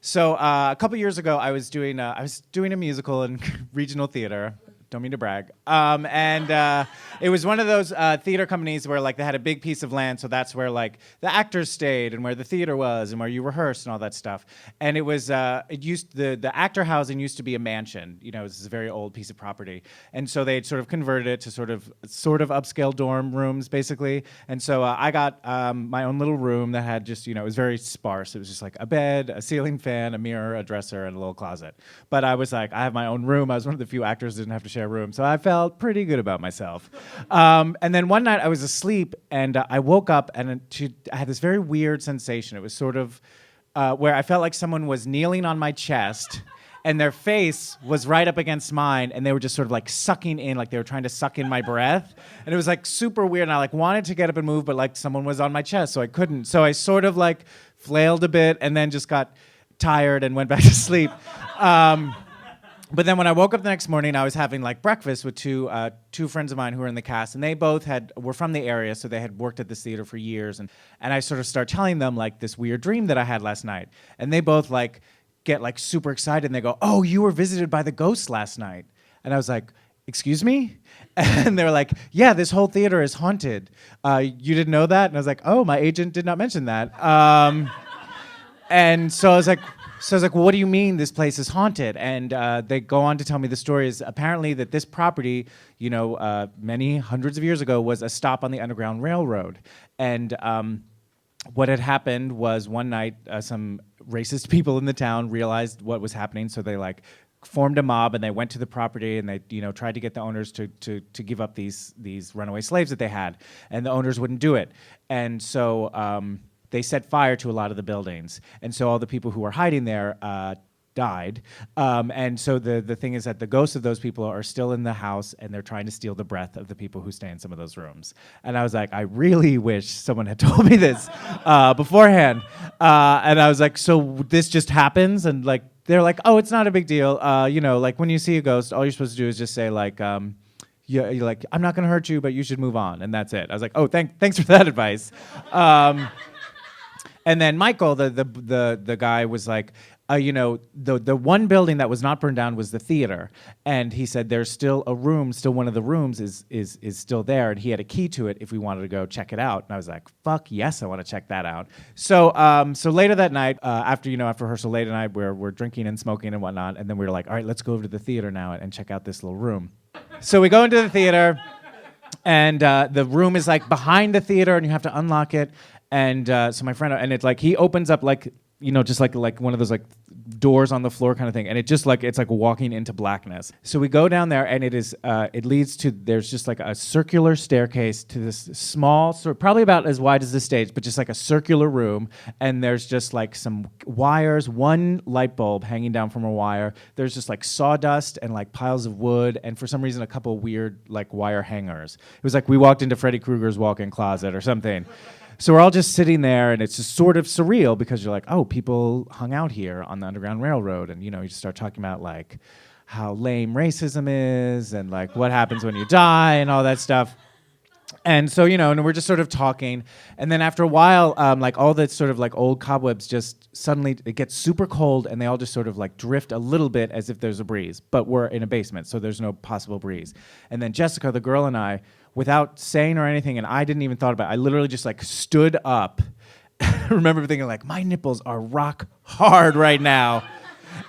So a couple years ago, I was doing a musical in regional theater. Don't mean to brag. And it was one of those theater companies where like they had a big piece of land, so that's where like the actors stayed and where the theater was and where you rehearsed and all that stuff. And it was the actor housing used to be a mansion. You know, it was a very old piece of property, and so they sort of converted it to sort of upscale dorm rooms basically. And so I got my own little room that had just it was very sparse. It was just like a bed, a ceiling fan, a mirror, a dresser, and a little closet. But I was like, I have my own room. I was one of the few actors that didn't have to share a room, so I felt pretty good about myself. And then one night I was asleep, and I woke up, and I had this very weird sensation. It was sort of where I felt like someone was kneeling on my chest, and their face was right up against mine, and they were just sort of like sucking in, like they were trying to suck in my breath. And it was like super weird, and I like wanted to get up and move, but like someone was on my chest, so I couldn't. So I sort of like flailed a bit, and then just got tired and went back to sleep. But then when I woke up the next morning, I was having like breakfast with two friends of mine who were in the cast, and they both were from the area, so they had worked at this theater for years. And I sort of start telling them like this weird dream that I had last night, and they both like get like super excited, and they go, "Oh, you were visited by the ghost last night?" And I was like, "Excuse me?" And they were like, "Yeah, this whole theater is haunted. You didn't know that?" And I was like, "Oh, my agent did not mention that." And so I was like, well, what do you mean this place is haunted? And they go on to tell me the story is apparently that this property, many hundreds of years ago, was a stop on the Underground Railroad. And what had happened was one night, some racist people in the town realized what was happening, so they like formed a mob, and they went to the property, and they tried to get the owners to give up these runaway slaves that they had, and the owners wouldn't do it. And so they set fire to a lot of the buildings, and so all the people who were hiding there died. And so the thing is that the ghosts of those people are still in the house, and they're trying to steal the breath of the people who stay in some of those rooms. And I was like, I really wish someone had told me this beforehand. And I was like, so this just happens? And like they're like, oh, it's not a big deal. Like when you see a ghost, all you're supposed to do is just say like, yeah, you're like, I'm not gonna hurt you, but you should move on, and that's it. I was like, oh, thanks for that advice. And then Michael, the guy, was like, the one building that was not burned down was the theater, and he said there's still a room, still one of the rooms is still there, and he had a key to it if we wanted to go check it out. And I was like, fuck yes, I want to check that out. So later that night, after rehearsal late at night, we're drinking and smoking and whatnot, and then we were like, all right, let's go over to the theater now and check out this little room. So we go into the theater, and the room is like behind the theater, and you have to unlock it. And so my friend, and it's like he opens up like just like one of those like doors on the floor kind of thing, and it just like it's like walking into blackness. So we go down there, and it leads to, there's just like a circular staircase to this small, probably about as wide as the stage, but just like a circular room. And there's just like some wires, one light bulb hanging down from a wire. There's just like sawdust and like piles of wood, and for some reason a couple weird like wire hangers. It was like we walked into Freddy Krueger's walk-in closet or something. So we're all just sitting there, and it's just sort of surreal because you're like, oh, people hung out here on the Underground Railroad, and you just start talking about like how lame racism is and like what happens when you die and all that stuff. And so, and we're just sort of talking, and then after a while, like all the sort of like old cobwebs just suddenly, it gets super cold, and they all just sort of like drift a little bit as if there's a breeze, but we're in a basement, so there's no possible breeze. And then Jessica, the girl, and I, without saying or anything, and I didn't even thought about it, I literally just like stood up. I remember thinking like, my nipples are rock hard right now.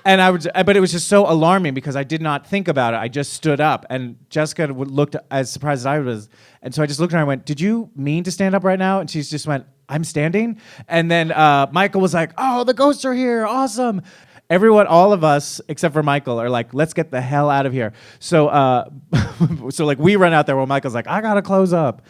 But it was just so alarming because I did not think about it. I just stood up, and Jessica looked as surprised as I was. And so I just looked at her and I went, did you mean to stand up right now? And she just went, I'm standing. And then Michael was like, oh, the ghosts are here. Awesome. Everyone, all of us, except for Michael, are like, let's get the hell out of here. So so like we run out there while Michael's like, I gotta close up.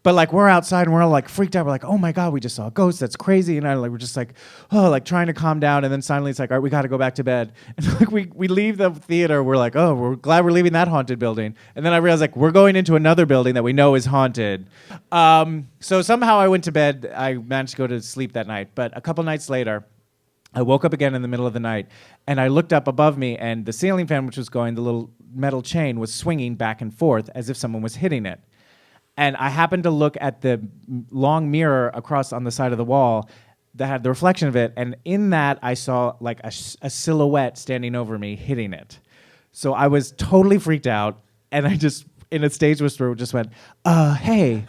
But like we're outside and we're all like freaked out. We're like, oh my God, we just saw a ghost. That's crazy. And we're just like, oh, like trying to calm down. And then suddenly it's like, all right, we got to go back to bed. And like we leave the theater. We're like, oh, we're glad we're leaving that haunted building. And then I realized like we're going into another building that we know is haunted. So somehow I went to bed. I managed to go to sleep that night. But a couple nights later, I woke up again in the middle of the night, and I looked up above me, and the ceiling fan, which was going, the little metal chain, was swinging back and forth as if someone was hitting it. And I happened to look at the long mirror across on the side of the wall, that had the reflection of it, and in that I saw like a silhouette standing over me hitting it. So I was totally freaked out, and I just, in a stage whisper, just went, hey.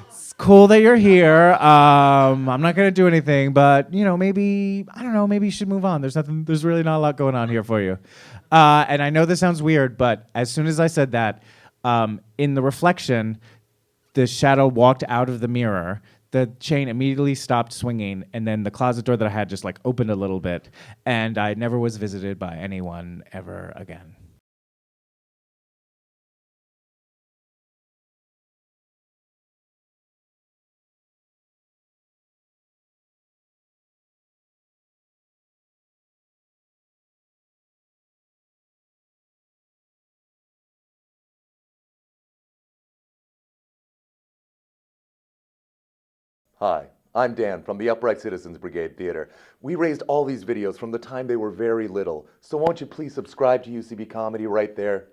It's cool that you're here. I'm not gonna do anything, but maybe I don't know. Maybe you should move on. There's really not a lot going on here for you. And I know this sounds weird, but as soon as I said that, in the reflection, the shadow walked out of the mirror. The chain immediately stopped swinging, and then the closet door that I had just like opened a little bit, and I never was visited by anyone ever again. Hi, I'm Dan from the Upright Citizens Brigade Theater. We raised all these videos from the time they were very little, so won't you please subscribe to UCB Comedy right there?